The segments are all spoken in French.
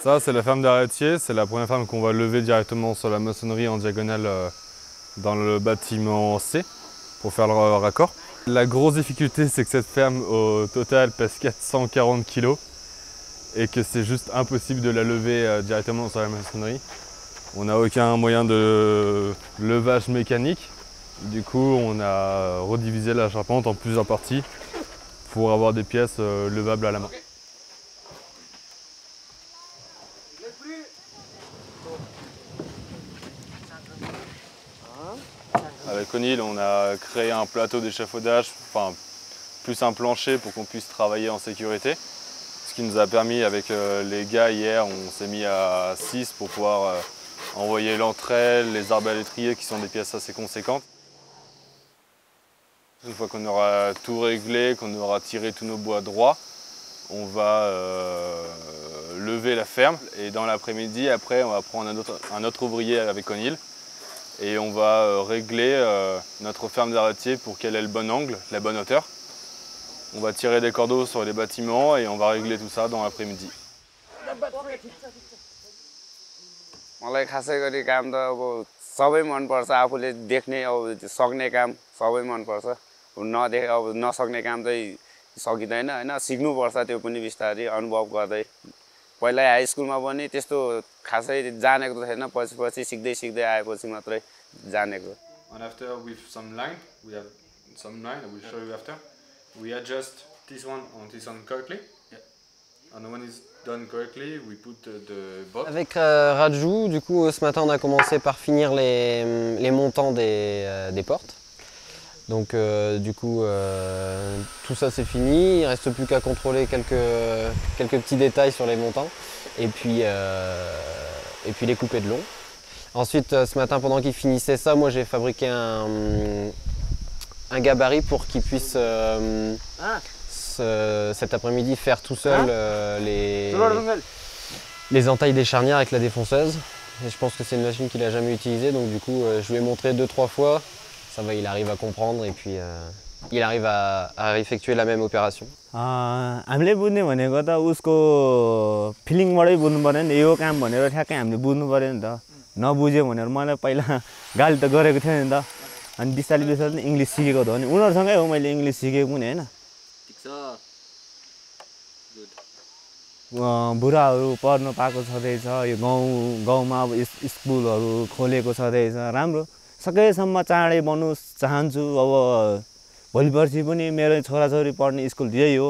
Ça, c'est la ferme d'arrêtier. C'est la première ferme qu'on va lever directement sur la maçonnerie en diagonale dans le bâtiment C pour faire le raccord. La grosse difficulté, c'est que cette ferme au total pèse 440 kg et que c'est juste impossible de la lever directement sur la maçonnerie. On n'a aucun moyen de levage mécanique. Du coup, on a redivisé la charpente en plusieurs parties pour avoir des pièces levables à la main. Avec O'Neill, on a créé un plateau d'échafaudage, enfin plus un plancher pour qu'on puisse travailler en sécurité. Ce qui nous a permis, avec les gars hier, on s'est mis à 6 pour pouvoir envoyer l'entrée, les arbres à l'étrier qui sont des pièces assez conséquentes. Une fois qu'on aura tout réglé, qu'on aura tiré tous nos bois droits, on va lever la ferme et dans l'après-midi, après, on va prendre un autre ouvrier avec O'Neill et on va régler notre ferme d'arrêtier pour qu'elle ait le bon angle, la bonne hauteur. On va tirer des cordeaux sur les bâtiments et on va régler tout ça dans l'après-midi. मलाई खासै गरी काम त अब सबै मन पर्छ आफूले देख्ने अब सक्ने काम सबै मन पर्छ अब नसक्ने काम चाहिँ सकिदैन हैन सिक्नु पर्छ त्यो पनि बिस्तारै अनुभव गर्दै पहिला हाई स्कुलमा पनि त्यस्तो खासै जानेको त थिएन पछि सिक्दै सिक्दै आएपछि मात्रै जानेको. And after with some line, we have some line, I will show you after. We adjust this one on this one correctly. Yeah. And when it's done correctly, we put the bolt. Avec Raju, du coup, ce matin, on a commencé par finir les montants des portes. Donc, du coup, tout ça c'est fini. Il ne reste plus qu'à contrôler quelques petits détails sur les montants et puis les couper de long. Ensuite, ce matin, pendant qu'ils finissaient ça, moi j'ai fabriqué un gabarit pour qu'ils puissent cet après-midi faire tout seul les entailles des charnières avec la défonceuse. Et je pense que c'est une machine qu'il n'a jamais utilisée, donc du coup je lui ai montré 2-3 fois. Ça va, il arrive à comprendre et puis il arrive à effectuer la même opération. हामीले बुझ्ने भनेको त उसको फिलिङबाटै बुझ्नु पर्यो नि यो काम भनेर ठ्याक्कै हामीले बुझ्नु पर्यो नि त नबुझ्यो भनेर मलाई पहिला गाली त गरेको थियो नि त अनि बिस्तारै बिस्तारै इङ्ग्लिस सिकेको त हो नि उनीहरुसँगै हो मैले इङ्ग्लिस सिकेको पनि हैन ठीक छ गुड बुढाहरु पढ्न पाएको छदैछ यो गाउँमा अब स्कुलहरु खोलेको छदैछ राम्रो सकेसम्म चाँडै बन्नु चाहन्छु अब भोलि पर्सि पनि मेरो छोराछोरी पढ्ने स्कुल यही हो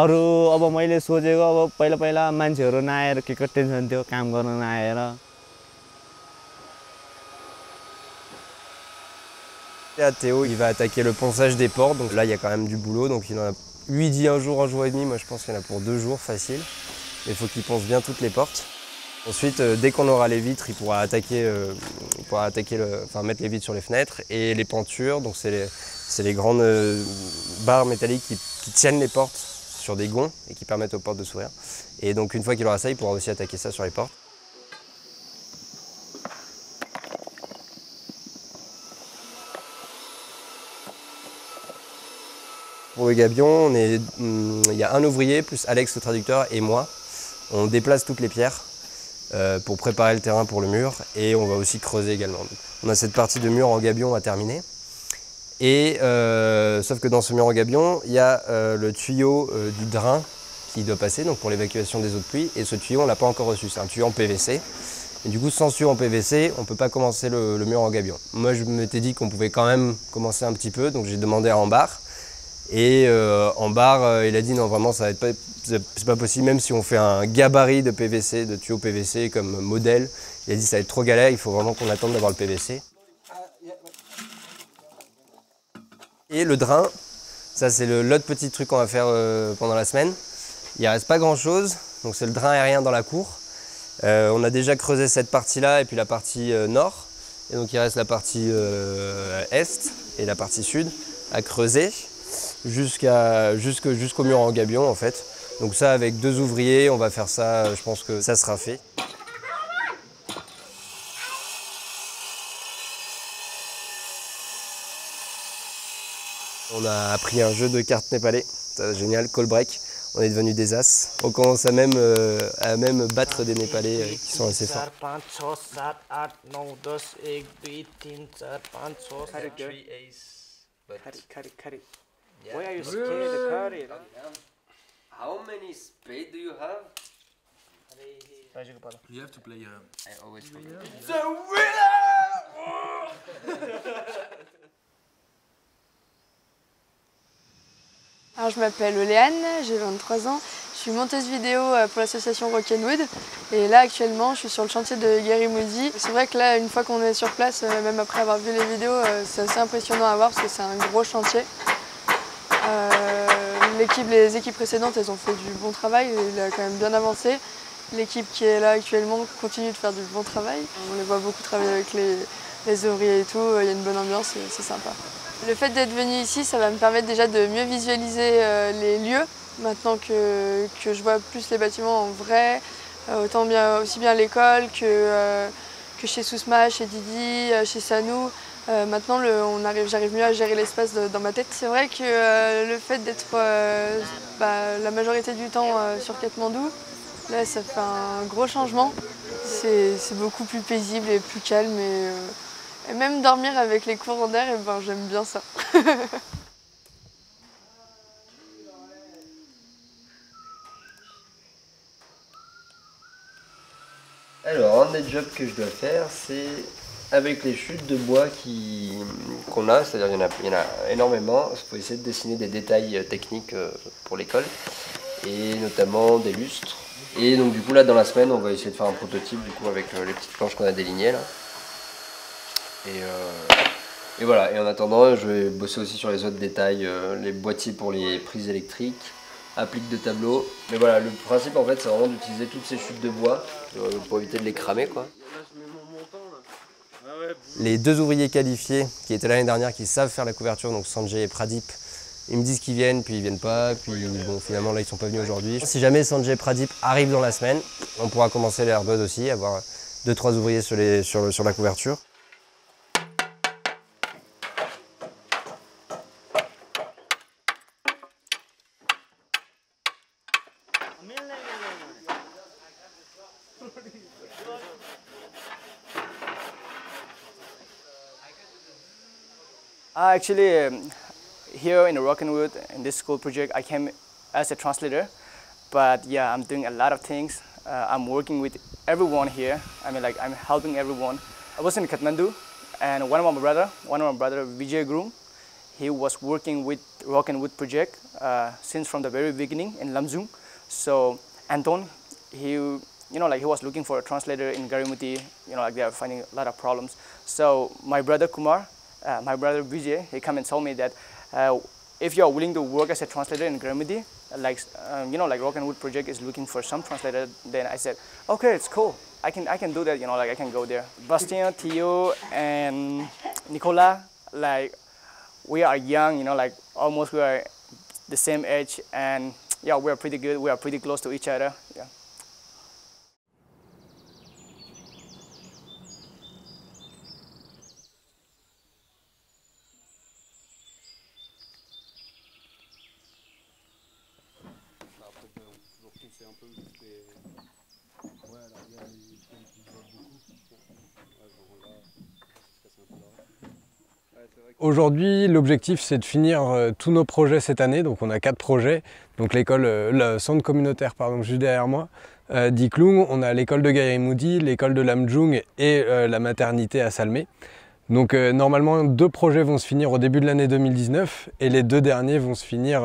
अरु अब मैले सोचेको अब पहिला मान्छेहरु नआएर के टेन्सन थियो काम गर्न नआएर. Théo, il va attaquer le ponçage des portes, donc là il y a quand même du boulot, donc il en a, lui il dit un jour et demi, moi je pense qu'il y en a pour 2 jours facile, mais il faut qu'il ponce bien toutes les portes. Ensuite, dès qu'on aura les vitres, il pourra mettre les vitres sur les fenêtres et les pentures, donc c'est les grandes barres métalliques qui tiennent les portes sur des gonds et qui permettent aux portes de s'ouvrir. Et donc une fois qu'il aura ça, il pourra aussi attaquer ça sur les portes. Pour le gabion, il y a un ouvrier plus Alex le traducteur et moi. On déplace toutes les pierres pour préparer le terrain pour le mur et on va aussi creuser également. On a cette partie de mur en gabion à terminer. Et sauf que dans ce mur en gabion, il y a le tuyau du drain qui doit passer donc pour l'évacuation des eaux de pluie. Et ce tuyau, on ne l'a pas encore reçu, c'est un tuyau en PVC. Et du coup, sans tuyau en PVC, on ne peut pas commencer le mur en gabion. Moi, je m'étais dit qu'on pouvait quand même commencer un petit peu, donc j'ai demandé à Ambar. Et Ambar, il a dit non, vraiment, ça va être c'est pas possible, même si on fait un gabarit de PVC, de tuyaux PVC comme modèle. Il a dit ça va être trop galère, il faut vraiment qu'on attende d'avoir le PVC. Et le drain, ça c'est l'autre petit truc qu'on va faire pendant la semaine. Il ne reste pas grand chose, donc c'est le drain aérien dans la cour. On a déjà creusé cette partie-là et puis la partie nord. Et donc il reste la partie est et la partie sud à creuser jusqu'au mur en gabion en fait. Donc ça avec 2 ouvriers, on va faire ça, je pense que ça sera fait. On a appris un jeu de cartes népalais, c'est génial, call break. on est devenus des as. On commence à même battre des Népalais qui sont assez forts. Why are you scared? How many spades do you have? You have to play. I always forget. Alors, je m'appelle Léane, j'ai 23 ans, je suis monteuse vidéo pour l'association Rock'n'Wood et là actuellement je suis sur le chantier de Gary Moody. C'est vrai que là une fois qu'on est sur place, même après avoir vu les vidéos, c'est assez impressionnant à voir parce que c'est un gros chantier. Les équipes précédentes elles ont fait du bon travail, il a quand même bien avancé. L'équipe qui est là actuellement continue de faire du bon travail. On les voit beaucoup travailler avec les ouvriers et tout, il y a une bonne ambiance et c'est sympa. Le fait d'être venu ici, ça va me permettre déjà de mieux visualiser les lieux. Maintenant que je vois plus les bâtiments en vrai, aussi bien à l'école que chez Sousma, chez Didi, chez Sanou. Maintenant, j'arrive mieux à gérer l'espace dans ma tête. C'est vrai que le fait d'être la majorité du temps sur Katmandou, là, ça fait un gros changement. C'est beaucoup plus paisible et plus calme. Et même dormir avec les courants d'air, j'aime bien ça. Alors, un des jobs que je dois faire, c'est avec les chutes de bois qu'on a, c'est-à-dire il y en a énormément, il faut essayer de dessiner des détails techniques pour l'école, et notamment des lustres. Et donc du coup là dans la semaine on va essayer de faire un prototype du coup avec les petites planches qu'on a délignées là. Et voilà, et en attendant je vais bosser aussi sur les autres détails, les boîtiers pour les prises électriques, applique de tableau. Mais voilà, le principe en fait c'est vraiment d'utiliser toutes ces chutes de bois pour éviter de les cramer quoi. Les deux ouvriers qualifiés qui étaient l'année dernière qui savent faire la couverture, donc Sanjay et Pradip, ils me disent qu'ils viennent, puis ils viennent pas, puis bon, finalement là ils sont pas venus aujourd'hui. Si jamais Sanjay et Pradip arrivent dans la semaine, on pourra commencer les Airbuds aussi, avoir 2-3 ouvriers sur la couverture. Actually, here in Rock'n'Wood, in this school project, I came as a translator. But yeah, I'm doing a lot of things. I'm working with everyone here. I mean, like, I'm helping everyone. I was in Kathmandu, and one of my brother, Vijay Groom, he was working with Rock'n'Wood project since from the very beginning in Lamjung. So Anton, he was looking for a translator in Garimuti. Like they are finding a lot of problems. So my brother Kumar, my brother Vijay, he come and told me that if you are willing to work as a translator in Garimuti, like Rock'n'Wood project is looking for some translator, then I said, okay, it's cool. I can do that. I can go there. Bastien, Theo, and Nicola, like we are young. Like almost we are the same age, and yeah, we are pretty good. We are pretty close to each other. Yeah. Aujourd'hui, l'objectif c'est de finir tous nos projets cette année. Donc on a 4 projets. Donc l'école, le centre communautaire juste derrière moi, d'Iklung, on a l'école de Garimuti, l'école de Lamjung et la maternité à Salmé. Donc normalement 2 projets vont se finir au début de l'année 2019 et les 2 derniers vont se finir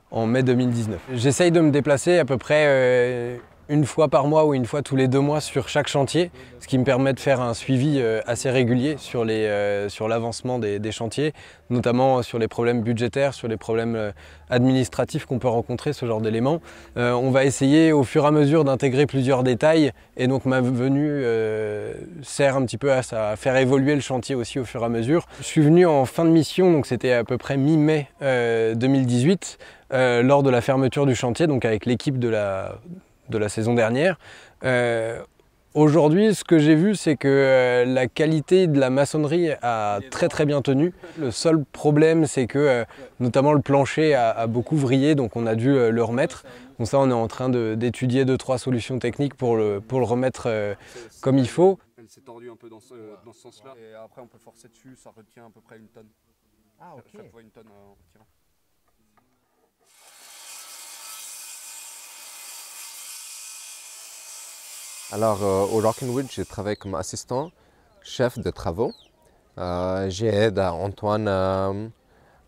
en mai 2019. J'essaye de me déplacer à peu près une fois par mois ou une fois tous les 2 mois sur chaque chantier, ce qui me permet de faire un suivi assez régulier sur l'avancement des chantiers, notamment sur les problèmes budgétaires, sur les problèmes administratifs qu'on peut rencontrer, ce genre d'éléments. On va essayer au fur et à mesure d'intégrer plusieurs détails et donc ma venue sert un petit peu à ça, à faire évoluer le chantier aussi au fur et à mesure. Je suis venu en fin de mission, donc c'était à peu près mi-mai 2018, lors de la fermeture du chantier, donc avec l'équipe de la saison dernière. Aujourd'hui, ce que j'ai vu, c'est que la qualité de la maçonnerie a très bien tenu. Le seul problème, c'est que notamment le plancher a beaucoup vrillé, donc on a dû le remettre. Donc ça, on est en train d'étudier 2-3 solutions techniques pour le remettre comme il faut. Elle s'est tordue un peu dans ce sens-là. Et après, on peut forcer dessus, ça retient à peu près 1 tonne. Ah, ok. Chaque fois 1 tonne en retirant. Alors, au Rock'n'Wood, je travaille comme assistant, chef de travaux. J'aide Antoine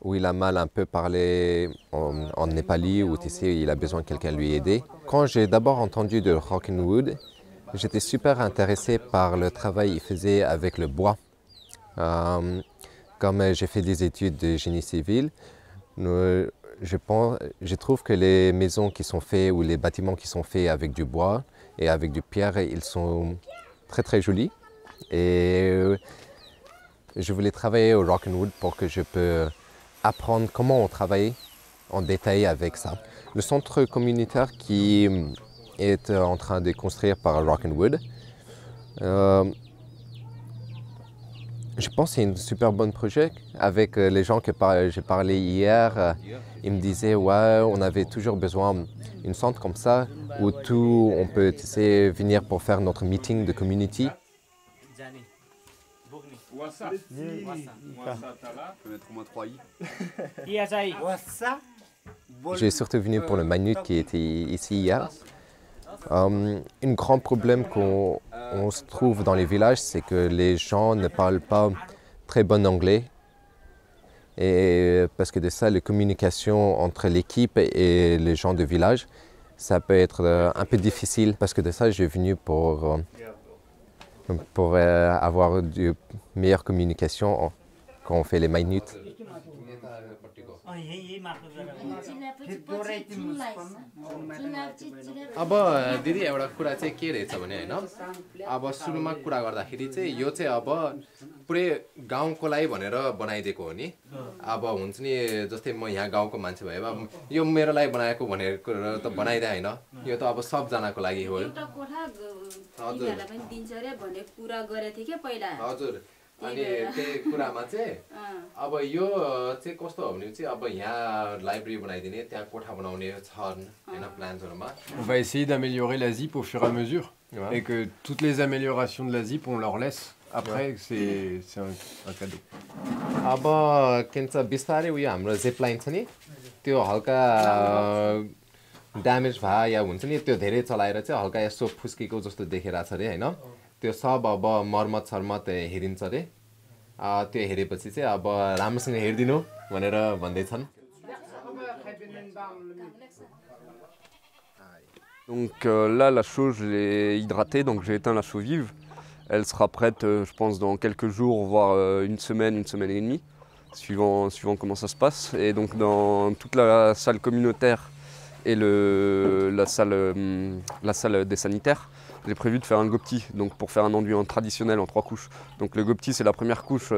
où il a mal un peu parlé en népali, où tu sais, il a besoin de quelqu'un lui aider. Quand j'ai d'abord entendu de Rock'n'Wood, j'étais super intéressé par le travail qu'il faisait avec le bois. Comme j'ai fait des études de génie civil, je trouve que les maisons qui sont faites ou les bâtiments qui sont faits avec du bois et avec du pierre, ils sont très jolis. Et je voulais travailler au Rock'n'Wood pour que je puisse apprendre comment on travaille en détail avec ça. Le centre communautaire qui est en train de construire par Rock'n'Wood, je pense que c'est un super bon projet. Avec les gens que j'ai parlé hier, ils me disaient ouais, on avait toujours besoin d'un centre comme ça où on peut venir pour faire notre meeting de community. J'ai surtout venu pour le Minute qui était ici hier. Un grand problème qu'on se trouve dans les villages, c'est que les gens ne parlent pas très bon anglais. Et parce que de ça, la communication entre l'équipe et les gens du village, ça peut être un peu difficile. Parce que de ça, j'ai venu pour avoir de meilleures communications quand on fait les minutes. अब दिदी एउटा कुरा चाहिँ के रहेछ भने हैन अब सुरुमा कुरा गर्दाखेरि चाहिँ यो चाहिँ अब पुरै गाउँकोलाई भनेर बनाइदिएको हो नि अब हुन्छ नि जस्तै म यहाँ गाउँको मान्छे भए यो मेरो लागि बनाएको भनेर त बनाइदै हैन यो त अब सब जनाको लागि हो एउटा कोठा तिनीहरुलाई पनि दिन्छ रे भन्ने कुरा गरे थिए के पहिला हजुर अनि त्यही कुरामा चाहिँ अब यो चाहिँ कस्तो हो भने चाहिँ अब यहाँ लाइब्रेरी बनाइदिने त्यहाँ कोठा बनाउने छन् हैन प्लान्सहरुमा. On va essayer d'améliorer la ZIP au fur et à mesure et que toutes les améliorations de la ZIP on leur laisse après c'est un cadeau. अब के भन्छ बिस्तारै उयो हाम्रो जिप लाइन छ नि त्यो हल्का ड्यामेज भए या हुन्छ नि त्यो धेरै चलाएर चाहिँ हल्का यसो फुस्केको जस्तो देखिरहेछ रे हैन त्यो सब अब मर्मत सर्मत हेरिन्छ रे त्यो हेरेपछि चाहिँ अब राम्रोसँग हेर्दिनु भनेर भन्दै छन्. Donc là, la chaux, je l'ai hydratée, donc j'ai éteint la chaux vive. Elle sera prête, je pense, dans quelques jours, voire une semaine et demie, suivant comment ça se passe. Et donc dans toute la salle communautaire et la salle des sanitaires, j'ai prévu de faire un gopti, donc pour faire un enduit traditionnel en 3 couches. Donc le gopti, c'est la première couche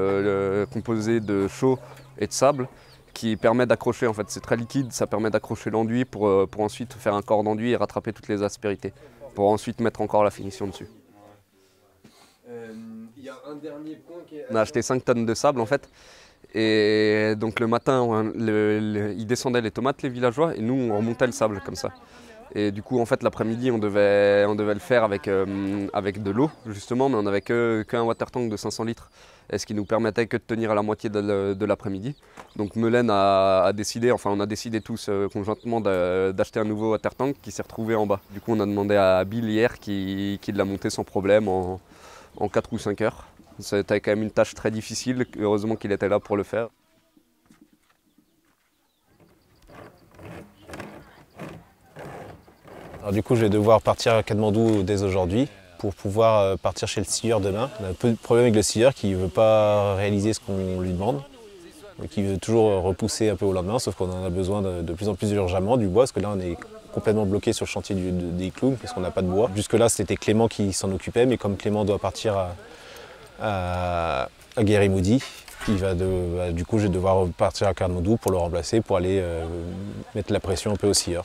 composée de chaux et de sable, qui permet d'accrocher, en fait, c'est très liquide, ça permet d'accrocher l'enduit pour ensuite faire un corps d'enduit et rattraper toutes les aspérités, pour ensuite mettre encore la finition dessus. Y a un dernier point qui est... On a acheté 5 tonnes de sable en fait, et donc le matin, ils descendaient les tomates, les villageois, et nous on remontait le sable comme ça. Et du coup en fait l'après-midi on devait le faire avec de l'eau justement, mais on n'avait qu'un water tank de 500 litres. Et ce qui nous permettait que de tenir à la moitié de l'après-midi. Donc Melaine a décidé, enfin on a décidé tous conjointement d'acheter un nouveau water tank qui s'est retrouvé en bas. Du coup on a demandé à Bill hier qui l'a monté sans problème en 4 ou 5 heures. C'était quand même une tâche très difficile, heureusement qu'il était là pour le faire. Alors du coup je vais devoir partir à Katmandou dès aujourd'hui, pour pouvoir partir chez le scieur demain. On a un peu de problème avec le scieur qui ne veut pas réaliser ce qu'on lui demande, qui veut toujours repousser un peu au lendemain, sauf qu'on en a besoin de plus en plus urgemment du bois, parce que là on est complètement bloqué sur le chantier des Cloum, parce qu'on n'a pas de bois. Jusque là c'était Clément qui s'en occupait, mais comme Clément doit partir à Guérimoudi, du coup je vais devoir partir à Katmandou pour le remplacer, pour aller mettre la pression un peu au scieur.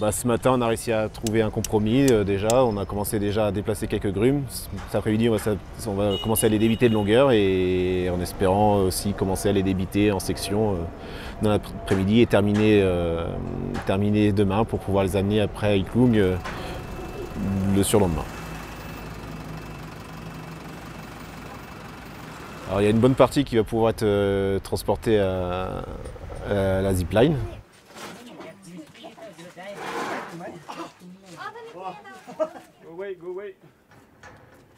Ce matin, on a réussi à trouver un compromis déjà. On a commencé déjà à déplacer quelques grumes. Cet après-midi, on va commencer à les débiter de longueur et en espérant aussi commencer à les débiter en section dans l'après-midi et terminer demain pour pouvoir les amener après à Iklung le surlendemain. Alors, il y a une bonne partie qui va pouvoir être transportée à la zipline.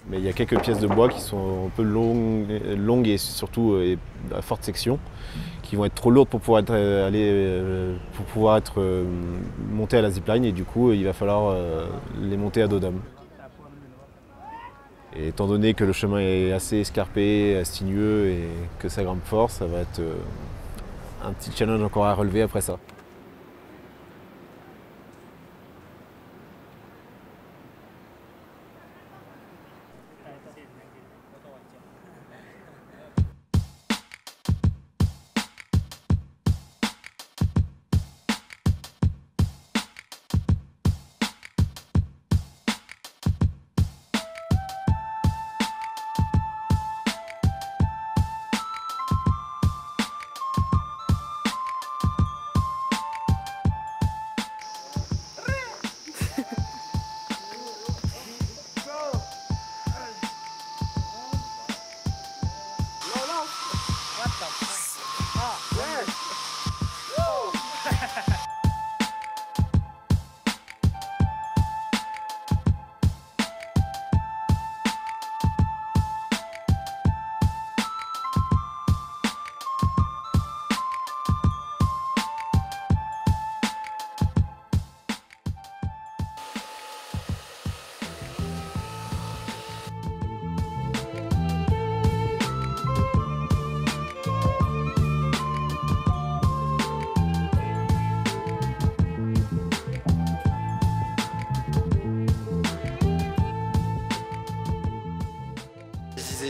Mais il y a quelques pièces de bois qui sont un peu longues et surtout à forte section, qui vont être trop lourdes pour pouvoir être montées à la zipline et du coup il va falloir les monter à dos d'homme. Et étant donné que le chemin est assez escarpé, sinueux et que ça grimpe fort, ça va être un petit challenge encore à relever après ça.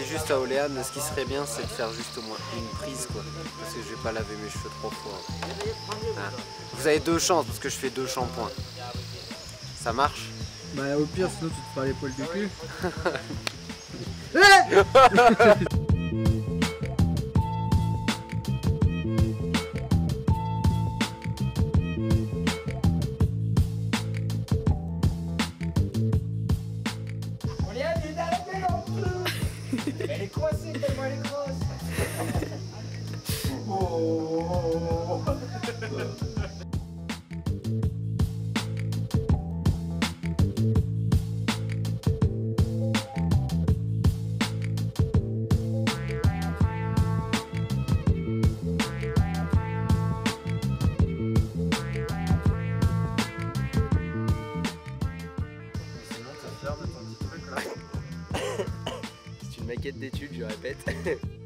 Juste à Oléane, ce qui serait bien, c'est de faire juste au moins une prise, quoi, parce que je vais pas laver mes cheveux 3 fois. Ah. Vous avez 2 chances, parce que je fais 2 shampoings. Ça marche? Bah au pire, sinon tu te feras les poils du cul. Elle est coincée tellement elle est grosse. C'est une maquette d'études, je répète.